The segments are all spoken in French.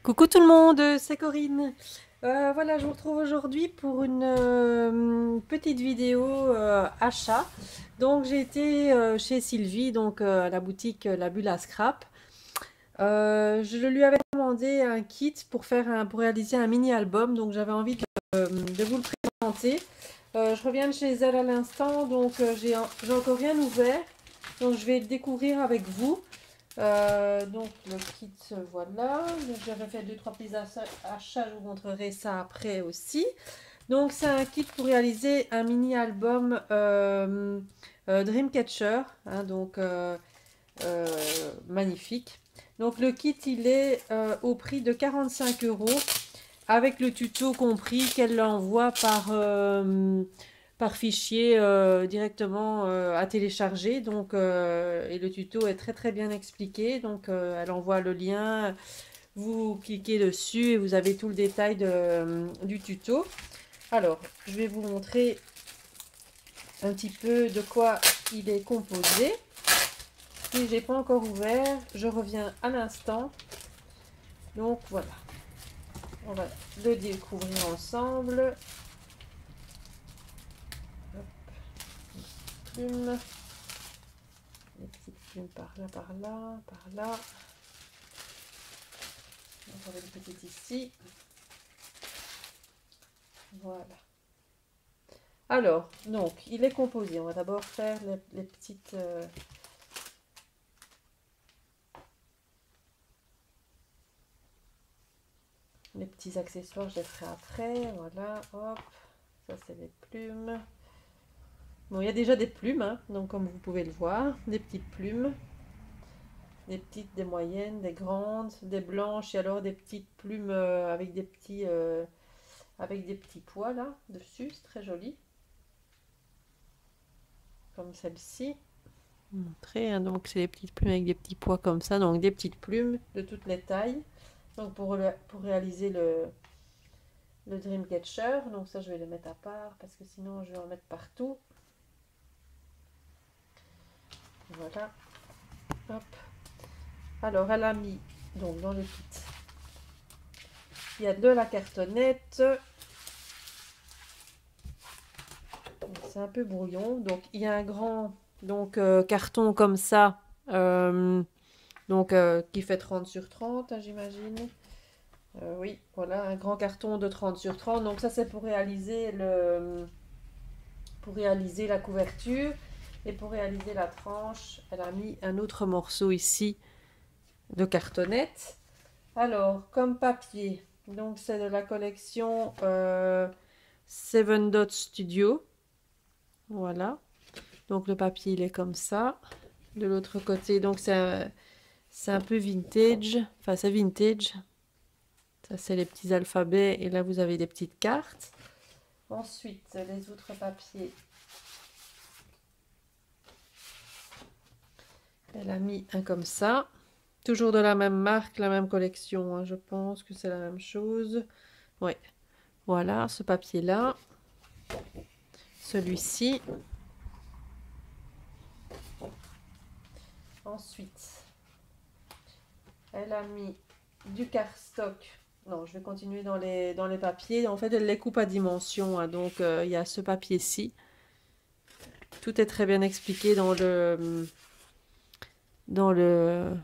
Coucou tout le monde, c'est Corinne. Voilà, je vous retrouve aujourd'hui pour une petite vidéo achat. Donc j'ai été chez Sylvie, donc à la boutique La Bulle à Scrap. Je lui avais demandé un kit pour réaliser un mini album, donc j'avais envie de vous le présenter. Je reviens de chez elle à l'instant, donc j'ai encore rien ouvert, donc je vais le découvrir avec vous. Donc le kit, voilà. J'avais fait deux trois petits achats, je vous montrerai ça après aussi. Donc c'est un kit pour réaliser un mini album Dreamcatcher, hein, donc euh, magnifique. Donc le kit il est au prix de 45 € avec le tuto compris qu'elle l'envoie par fichier directement à télécharger. Donc, et le tuto est très très bien expliqué. Donc, elle envoie le lien, vous cliquez dessus et vous avez tout le détail du tuto. Alors, je vais vous montrer un petit peu de quoi il est composé. Si j'ai pas encore ouvert, je reviens à l'instant. Donc voilà, on va le découvrir ensemble. Plumes. Des petites plumes par là, par là, par là. On va une petite ici. Voilà. Alors, donc, il est composé. On va d'abord faire les petites... les petits accessoires, je les ferai après. Voilà, hop. Ça, c'est les plumes. Bon, il y a déjà des plumes, hein, donc comme vous pouvez le voir. Des petites plumes. Des petites, des moyennes, des grandes, des blanches. Et alors des petites plumes avec des petits pois là, dessus. C'est très joli. Comme celle-ci. Montrer, hein, donc c'est des petites plumes avec des petits pois comme ça, donc des petites plumes de toutes les tailles. Donc pour réaliser le Dreamcatcher, donc ça je vais les mettre à part parce que sinon je vais en mettre partout. Voilà, hop. Alors elle a mis donc dans le kit, il y a de la cartonnette. C'est un peu brouillon, donc il y a un grand carton comme ça, qui fait 30 sur 30, hein, j'imagine. Oui, voilà, un grand carton de 30 sur 30. Donc ça, c'est pour réaliser la couverture. Et pour réaliser la tranche, elle a mis un autre morceau ici de cartonnette. Alors, comme papier, donc c'est de la collection Seven Dot Studio. Voilà. Donc le papier, il est comme ça. De l'autre côté, donc c'est un peu vintage. Enfin, c'est vintage. Ça, c'est les petits alphabets. Et là, vous avez des petites cartes. Ensuite, les autres papiers. Elle a mis un comme ça. Toujours de la même marque, la même collection, hein. Je pense que c'est la même chose. Oui. Voilà, ce papier-là. Celui-ci. Ensuite, elle a mis du cardstock. Non, je vais continuer dans les papiers. En fait, elle les coupe à dimension, hein. Donc, il y a ce papier-ci. Tout est très bien expliqué dans le, dans le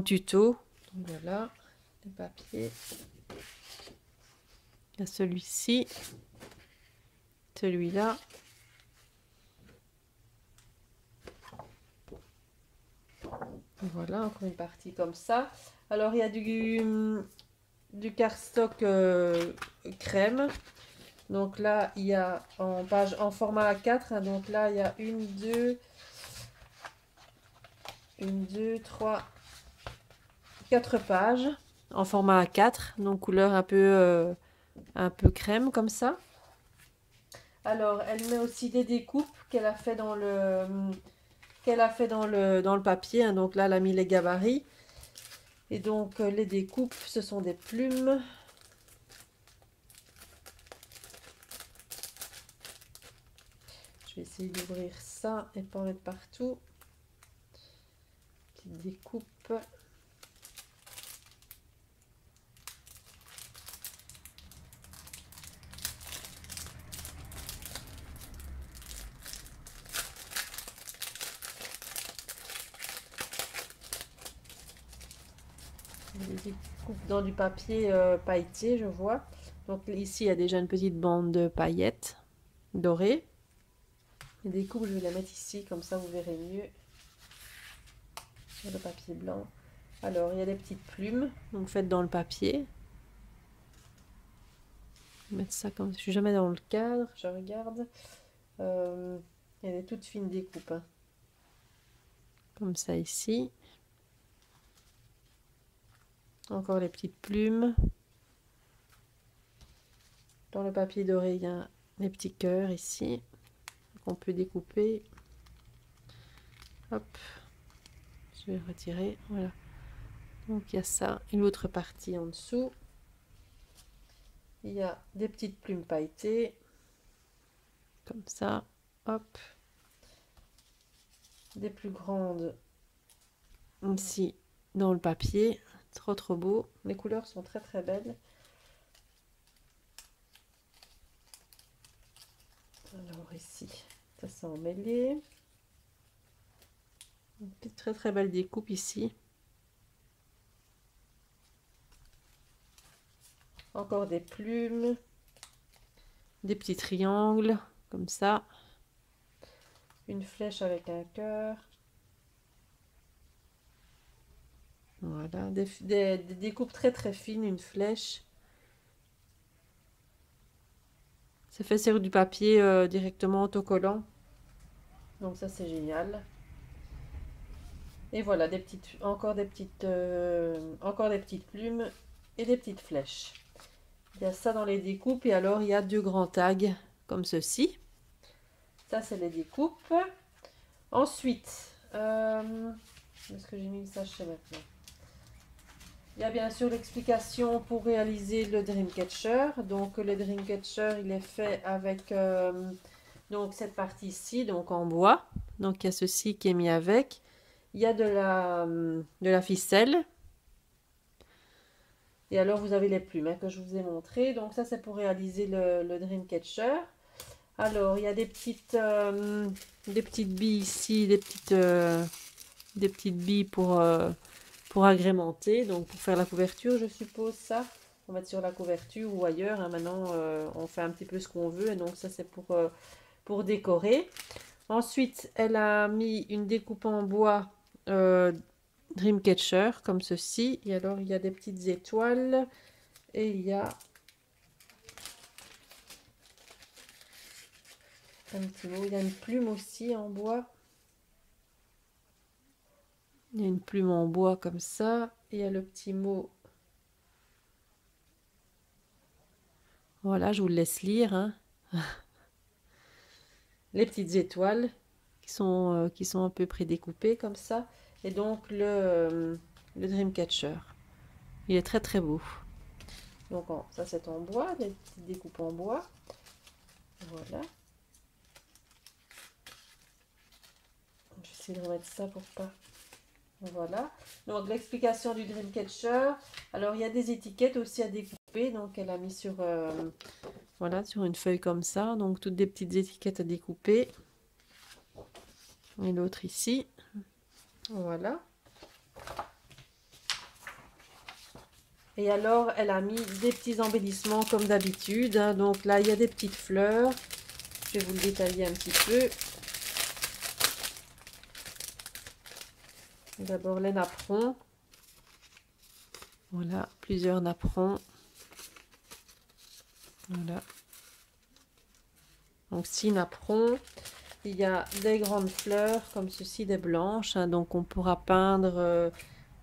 tuto. Donc, voilà, les papiers. Il y a celui-ci, celui-là. Voilà, encore une partie comme ça. Alors, il y a du cardstock crème. Donc là, il y a en format A4, hein. Donc là, il y a une, deux, trois, quatre pages en format A4. Donc couleur un peu crème comme ça. Alors, elle met aussi des découpes qu'elle a fait dans le papier, hein. Donc là, elle a mis les gabarits. Et donc, les découpes, ce sont des plumes. Je vais essayer d'ouvrir ça et pas en mettre partout. Petite découpe. Des coupes dans du papier pailleté, je vois. Donc ici, il y a déjà une petite bande de paillettes dorées. Et des coupes, je vais les mettre ici, comme ça vous verrez mieux sur le papier blanc. Alors, il y a des petites plumes, donc faites dans le papier. Je vais mettre ça comme... Je suis jamais dans le cadre, je regarde. Il y a des toutes fines découpes. Hein. Comme ça ici. Encore les petites plumes. Dans le papier doré, il y a les petits cœurs ici. Qu'on peut découper. Hop. Je vais retirer. Voilà. Donc il y a ça. Et l'autre partie en dessous. Il y a des petites plumes pailletées. Comme ça. Hop. Des plus grandes ici dans le papier. Trop beau. Les couleurs sont très belles. Alors ici, ça c'est emmêlé. Une petite très belle découpe ici. Encore des plumes. Des petits triangles, comme ça. Une flèche avec un cœur. Voilà, des découpes très fines, une flèche. C'est fait sur du papier directement autocollant. Donc ça c'est génial. Et voilà, encore des petites plumes et des petites flèches. Il y a ça dans les découpes et alors il y a 2 grands tags comme ceci. Ça c'est les découpes. Ensuite, est-ce que j'ai mis le sachet maintenant? Il y a bien sûr l'explication pour réaliser le Dreamcatcher. Donc le Dreamcatcher, il est fait avec donc cette partie ici, donc en bois. Donc il y a ceci qui est mis avec. Il y a de la ficelle. Et alors vous avez les plumes hein, que je vous ai montré. Donc ça c'est pour réaliser le Dreamcatcher. Alors il y a des petites billes ici, des petites billes pour agrémenter, donc pour faire la couverture, je suppose ça. On va mettre sur la couverture ou ailleurs. Hein. Maintenant, on fait un petit peu ce qu'on veut. Et donc, ça, c'est pour décorer. Ensuite, elle a mis une découpe en bois Dreamcatcher, comme ceci. Et alors, il y a des petites étoiles. Et il y a un petit mot. Il y a une plume aussi en bois. Il y a une plume en bois comme ça. Et il y a le petit mot. Voilà, je vous le laisse lire. Hein. Les petites étoiles qui sont à peu près découpées comme ça. Et donc le Dreamcatcher. Il est très beau. Donc ça c'est en bois, des petites découpes en bois. Voilà. J'essaie de remettre ça pour pas... Voilà. Donc l'explication du Dreamcatcher. Alors il y a des étiquettes aussi à découper. Donc elle a mis sur, voilà, sur une feuille comme ça. Donc toutes des petites étiquettes à découper. Et l'autre ici. Voilà. Et alors, elle a mis des petits embellissements comme d'habitude. Hein. Donc là, il y a des petites fleurs. Je vais vous le détailler un petit peu. D'abord les napperons. Voilà, plusieurs napperons. Voilà. Donc 6 napperons. Il y a des grandes fleurs comme ceci, des blanches. Hein. Donc on pourra peindre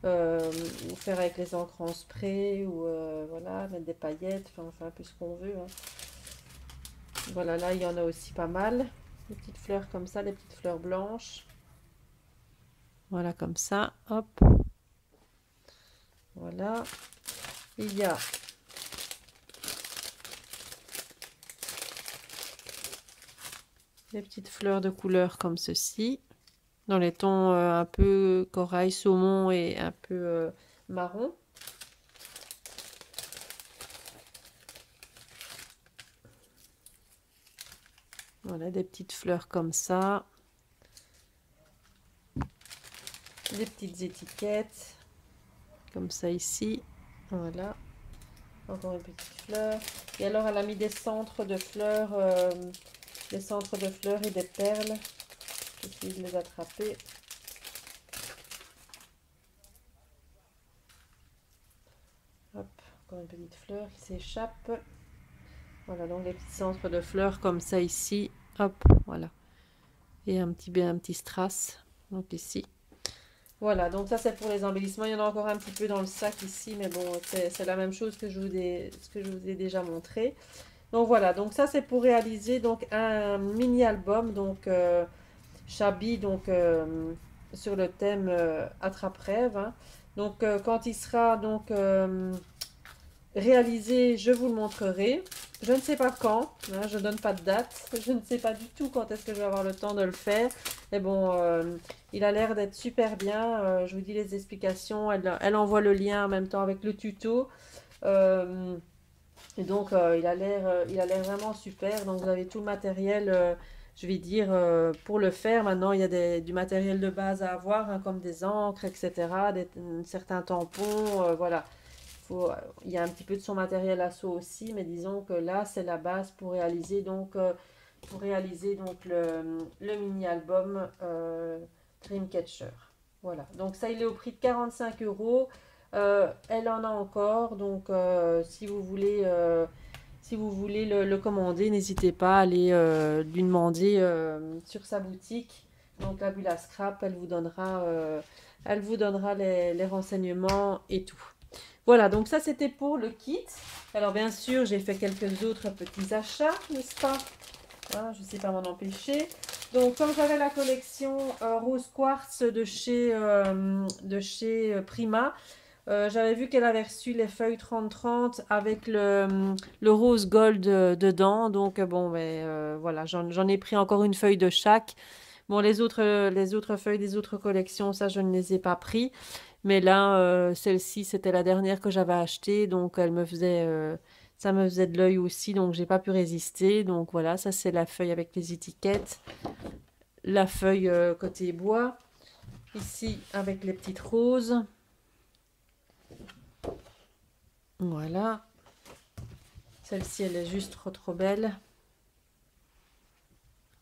ou faire avec les encres en spray ou voilà, mettre des paillettes. Enfin, on fait un peu ce qu'on veut. Hein. Voilà, là il y en a aussi pas mal. Des petites fleurs comme ça, des petites fleurs blanches. Voilà, comme ça, hop. Voilà. Il y a des petites fleurs de couleur comme ceci. Dans les tons un peu corail, saumon et un peu marron. Voilà, des petites fleurs comme ça. Des petites étiquettes. comme ça ici. Voilà. Encore une petite fleur. Et alors, elle a mis des centres de fleurs, et des perles. J'essaie de les attraper. Hop, encore une petite fleur qui s'échappe. Voilà, donc les petits centres de fleurs comme ça ici. Hop, voilà. Et un petit strass, donc ici. Voilà, donc ça c'est pour les embellissements. Il y en a encore un petit peu dans le sac ici, mais bon, c'est la même chose que ce que je vous ai déjà montré. Donc voilà, donc ça c'est pour réaliser donc un mini album, donc Chabi, donc sur le thème Attrape-rêve. Hein. Donc quand il sera donc réalisé, je vous le montrerai. Je ne sais pas quand, hein, je ne donne pas de date. Je ne sais pas du tout quand est-ce que je vais avoir le temps de le faire. Mais bon, il a l'air d'être super bien. Je vous dis les explications. Elle envoie le lien en même temps avec le tuto. Et donc, il a l'air vraiment super. Donc, vous avez tout le matériel, je vais dire, pour le faire. Maintenant, il y a du matériel de base à avoir, hein, comme des encres, etc., certains tampons, voilà. Il y a un petit peu de son matériel assaut aussi, mais disons que là, c'est la base pour réaliser donc, le mini-album Dreamcatcher. Voilà, donc ça, il est au prix de 45 euros. Elle en a encore, donc si vous voulez le commander, n'hésitez pas à aller lui demander sur sa boutique. Donc la Bula Scrap, elle vous donnera les renseignements et tout. Voilà, donc ça c'était pour le kit. Alors bien sûr, j'ai fait quelques autres petits achats, n'est-ce pas? Voilà, je ne sais pas m'en empêcher. Donc comme j'avais la collection Rose Quartz de chez Prima, j'avais vu qu'elle avait reçu les feuilles 30-30 avec le rose gold dedans. Donc bon, ben, voilà, j'en ai pris encore une feuille de chaque. Bon, les autres feuilles des autres collections, ça, je ne les ai pas pris. Mais là, celle-ci, c'était la dernière que j'avais achetée. Donc, ça me faisait de l'œil aussi. Donc, j'ai pas pu résister. Donc, voilà, ça, c'est la feuille avec les étiquettes. La feuille côté bois. Ici, avec les petites roses. Voilà. Celle-ci, elle est juste trop, trop belle.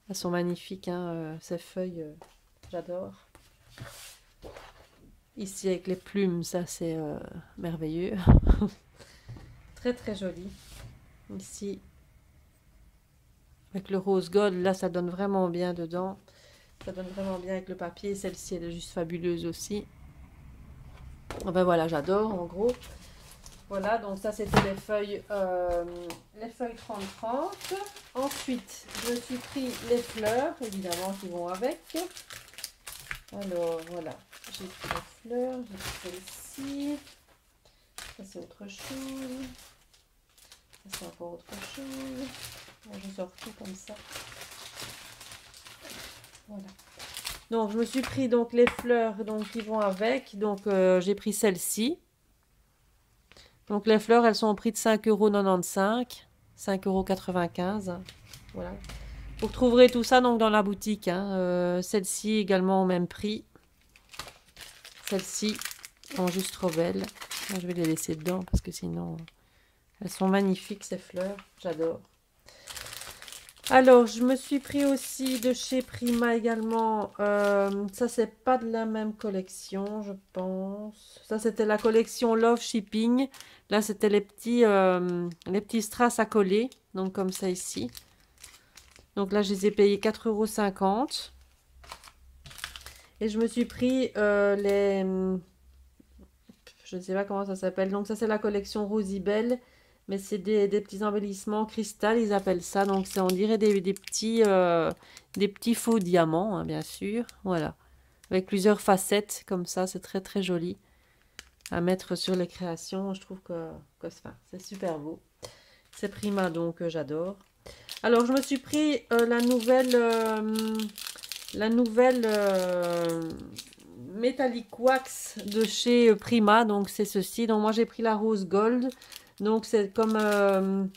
Elles sont magnifiques, hein, ces feuilles. J'adore. Ici, avec les plumes, ça, c'est merveilleux. Très, très joli. Ici, avec le rose gold, là, ça donne vraiment bien dedans. Ça donne vraiment bien avec le papier. Celle-ci, elle est juste fabuleuse aussi. Enfin, voilà, j'adore, en gros. Voilà, donc ça, c'était les feuilles 30-30. Ensuite, je me suis pris les fleurs, évidemment, qui vont avec. Alors, voilà. J'ai pris les fleurs, j'ai pris celle-ci. Ça, c'est autre chose. Ça, c'est encore autre chose. Je sors tout comme ça. Voilà. Donc, je me suis pris donc les fleurs donc, qui vont avec. Donc, j'ai pris celle-ci. Donc, les fleurs, elles sont au prix de 5,95 €. 5,95 €. Voilà. Vous trouverez tout ça donc dans la boutique. Hein. Celle-ci également au même prix. Celle-ci, sont juste trop belles. Je vais les laisser dedans parce que sinon, elles sont magnifiques ces fleurs. J'adore. Alors, je me suis pris aussi de chez Prima également. Ça, c'est pas de la même collection, je pense. Ça, c'était la collection Love Shipping. Là, c'était les petits strass à coller. Donc, comme ça ici. Donc là, je les ai payés 4,50 €. Et je me suis pris je ne sais pas comment ça s'appelle. Donc ça, c'est la collection Rosy Belle. Mais c'est des petits embellissements cristal, ils appellent ça. Donc c'est, on dirait des petits faux diamants, hein, bien sûr. Voilà. Avec plusieurs facettes, comme ça. C'est très, très joli à mettre sur les créations. Je trouve que c'est super beau. C'est Prima, donc j'adore. Alors, je me suis pris la nouvelle Metallic Wax de chez Prima. Donc, c'est ceci. Donc, moi, j'ai pris la rose gold. Donc, c'est comme...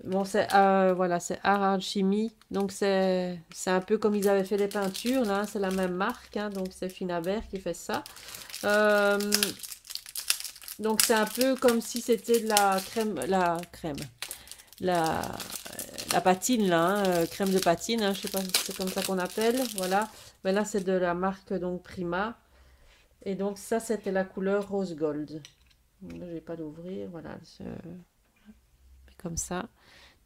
bon, c'est voilà, c'est Art Chimie. Donc, c'est un peu comme ils avaient fait les peintures. Là, c'est la même marque. Hein, donc, c'est Finaber qui fait ça. Donc c'est un peu comme si c'était de la crème, la, la patine là, hein, crème de patine, hein, je sais pas si c'est comme ça qu'on appelle, voilà. Mais là c'est de la marque donc Prima. Et donc ça c'était la couleur rose gold. Là, je vais pas l'ouvrir, voilà, comme ça.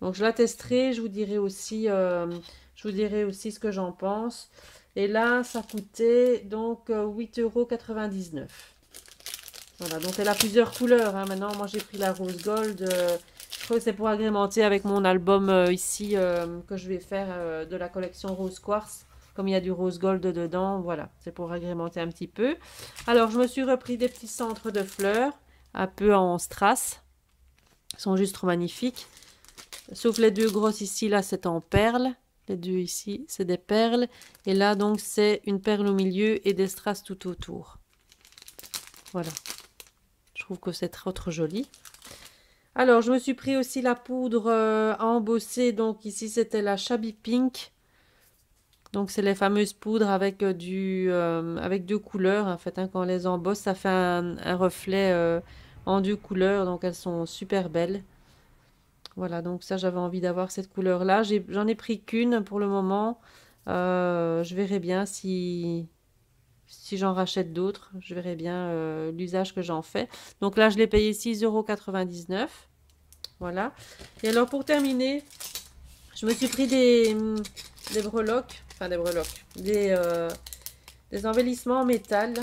Donc je la testerai, je vous dirai aussi ce que j'en pense. Et là ça coûtait donc 8,99 €. Voilà, donc elle a plusieurs couleurs, hein. Maintenant, moi j'ai pris la rose gold. Je crois que c'est pour agrémenter avec mon album ici que je vais faire de la collection Rose Quartz. Comme il y a du rose gold dedans, voilà, c'est pour agrémenter un petit peu. Alors, je me suis repris des petits centres de fleurs, un peu en strass. Ils sont juste trop magnifiques. Sauf les deux grosses ici, là c'est en perles. Les deux ici, c'est des perles. Et là, donc, c'est une perle au milieu et des strass tout autour. Voilà. Je trouve que c'est trop joli. Alors, je me suis pris aussi la poudre à embosser. Donc, ici, c'était la Shabby Pink. Donc, c'est les fameuses poudres avec, avec deux couleurs. En fait, hein, quand on les embosse, ça fait un reflet en deux couleurs. Donc, elles sont super belles. Voilà, donc ça, j'avais envie d'avoir cette couleur-là. J'en ai pris qu'une pour le moment. Je verrai bien si j'en rachète d'autres. Je verrai bien l'usage que j'en fais. Donc là, je l'ai payé 6,99 €. Voilà. Et alors, pour terminer, je me suis pris des breloques, enfin des embellissements en métal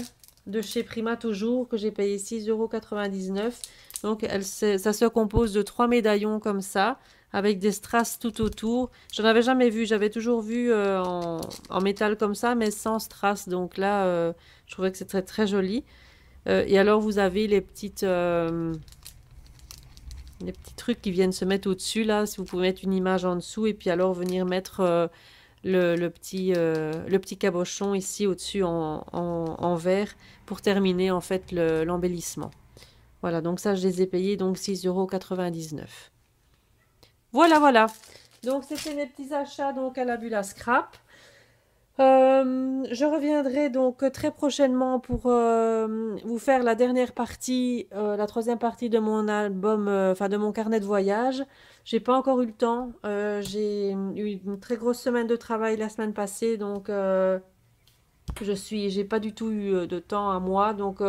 de chez Prima toujours, que j'ai payé 6,99 €. Donc, ça se compose de 3 médaillons comme ça, avec des strass tout autour. Je n'en avais jamais vu, j'avais toujours vu en métal comme ça, mais sans strass. Donc là, je trouvais que c'est très joli. Et alors, vous avez les petits trucs qui viennent se mettre au-dessus, là, si vous pouvez mettre une image en dessous, et puis alors venir mettre le petit cabochon ici au-dessus en vert pour terminer en fait l'embellissement. Voilà, donc ça, je les ai payés donc 6,99 €. Voilà. Donc, c'était mes petits achats donc à la Bulle à Scrap. Je reviendrai donc très prochainement pour vous faire la dernière partie, la troisième partie de mon album, enfin de mon carnet de voyage. J'ai pas encore eu le temps. J'ai eu une très grosse semaine de travail la semaine passée, donc j'ai pas du tout eu de temps à moi. Donc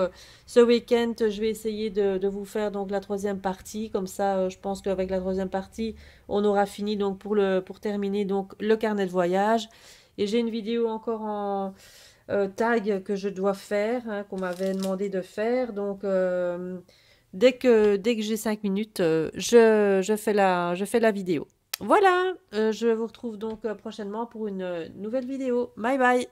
ce week-end, je vais essayer de vous faire donc la troisième partie. Comme ça, je pense qu'avec la troisième partie, on aura fini donc pour terminer donc le carnet de voyage. Et j'ai une vidéo encore en tag que je dois faire, hein, qu'on m'avait demandé de faire. Donc dès que j'ai 5 minutes, je fais la vidéo. Voilà, je vous retrouve donc prochainement pour une nouvelle vidéo. Bye bye!